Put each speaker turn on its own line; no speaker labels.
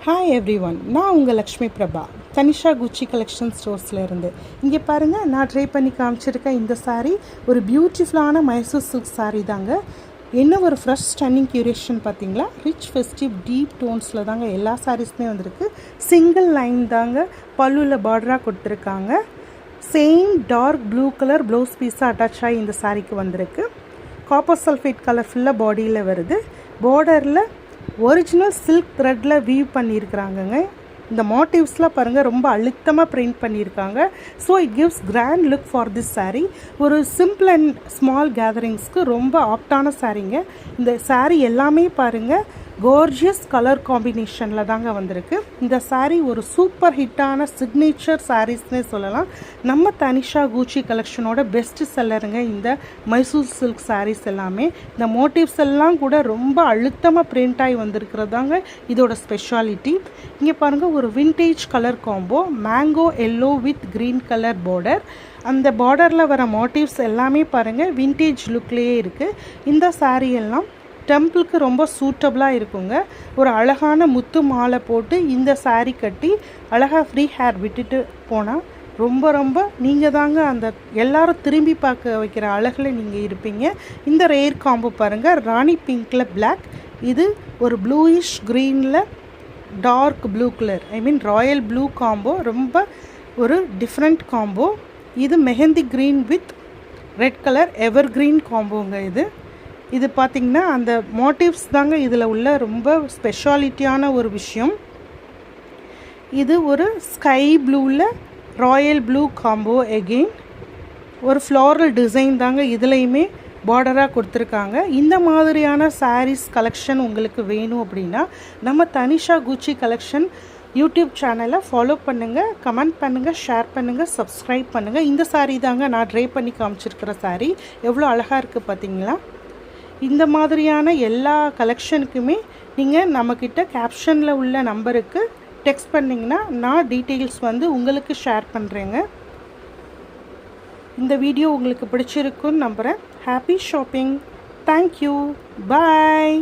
Hi every one, நான் உங்கள் லக்ஷ்மி பிரபா தனிஷா குச்சி கலெக்ஷன் ஸ்டோர்ஸில் இருந்து. இங்கே பாருங்கள், நான் ட்ரை பண்ணி காமிச்சிருக்கேன் இந்த சாரீ ஒரு பியூட்டிஃபுல்லான மைசூர் சில்க் சாரீ தாங்க. என்ன ஒரு ஃப்ரெஷ் ஸ்டன்னிங் க்யூரேஷன் பார்த்தீங்களா. ரிச் ஃபெஸ்டிவ் டீப் டோன்ஸில் தாங்க எல்லா சாரீஸுமே வந்திருக்கு. சிங்கிள் லைன் தாங்க பல்லுவில் பார்டராக கொடுத்துருக்காங்க. Same dark blue colour blouse பீஸாக அட்டாச் ஆகி இந்த சாரீக்கு வந்திருக்கு. காப்பர் சல்ஃபேட் கலர் ஃபுல்லாக பாடியில் வருது. பார்டரில் ஒரிஜினல் சில்க் த்ரெட்டில் வீவ் பண்ணியிருக்கிறாங்கங்க. இந்த மோட்டிவ்ஸ்லாம் பாருங்கள், ரொம்ப அழுத்தமாக பிரிண்ட் பண்ணியிருக்காங்க. So it gives grand look for this sari. ஒரு சிம்பிள் அண்ட் ஸ்மால் கேதரிங்ஸ்க்கு ரொம்ப ஆப்டான சாரீங்க. இந்த சாரீ எல்லாமே பாருங்கள் கோர்ஜியஸ் கலர் காம்பினேஷனில் தாங்க வந்திருக்கு. இந்த சாரீ ஒரு சூப்பர் ஹிட்டான சிக்னேச்சர் சாரீஸ்னே சொல்லலாம். நம்ம தனிஷா குச்சி கலெக்ஷனோட பெஸ்ட் செல்லருங்க இந்த மைசூர் சில்க் சாரீஸ் எல்லாமே. இந்த மோட்டிவ்ஸ் எல்லாம் கூட ரொம்ப அழுத்தமாக பிரிண்ட் ஆகி வந்திருக்கிறதாங்க இதோட ஸ்பெஷாலிட்டி. இங்கே பாருங்கள், ஒரு vintage colour combo, mango yellow with green colour border. அந்த பார்டரில் வர மோட்டிவ்ஸ் எல்லாமே பாருங்கள் விண்டேஜ் லுக்லேயே இருக்குது. இந்த சாரீ எல்லாம் டெம்பிளுக்கு ரொம்ப சூட்டபுளாக இருக்குங்க. ஒரு அழகான முத்து மாலை போட்டு இந்த சாரீ கட்டி அழகாக ஃப்ரீ ஹேர் விட்டுட்டு போனால் ரொம்ப நீங்கள் தாங்க அந்த எல்லாரும் திரும்பி பார்க்க வைக்கிற அழகில் நீங்கள் இருப்பீங்க. இந்த ரேர் காம்போ பாருங்கள், ராணி பிங்க்கில் பிளாக், இது ஒரு ப்ளூயிஷ் க்ரீனில் dark blue colour, royal blue combo. ரொம்ப ஒரு டிஃப்ரெண்ட் காம்போ. இது mehndi green with red colour ever green காம்போங்க. இது பார்த்திங்கன்னா அந்த மோட்டிவ்ஸ் தாங்க இதில் உள்ள ரொம்ப ஸ்பெஷாலிட்டியான ஒரு விஷயம். இது ஒரு ஸ்கை ப்ளூவில் ராயல் ப்ளூ காம்போ. எகெயின் ஒரு ஃப்ளாரல் டிசைன் தாங்க இதுலேயுமே பார்டராக கொடுத்துருக்காங்க. இந்த மாதிரியான சாரீஸ் கலெக்ஷன் உங்களுக்கு வேணும் அப்படின்னா நம்ம தனிஷா குச்சி கலெக்ஷன் யூடியூப் சேனலை ஃபாலோ பண்ணுங்கள், கமெண்ட் பண்ணுங்கள், ஷேர் பண்ணுங்கள், சப்ஸ்கிரைப் பண்ணுங்கள். இந்த சாரீ தாங்க நான் ட்ரை பண்ணி காமிச்சிருக்கிற சாரீ. எவ்வளோ அழகாக இருக்குது பார்த்தீங்களா. இந்த மாதிரியான எல்லா கலெக்ஷனுக்குமே நீங்கள் நம்மக்கிட்ட கேப்ஷனில் உள்ள நம்பருக்கு டெக்ஸ்ட் பண்ணிங்கன்னா நான் டீட்டெயில்ஸ் உங்களுக்கு ஷேர் பண்ணுறேங்க. இந்த வீடியோ உங்களுக்கு பிடிச்சிருக்குன்னு நம்புகிறேன். Happy shopping. தேங்க்யூ. பாய்.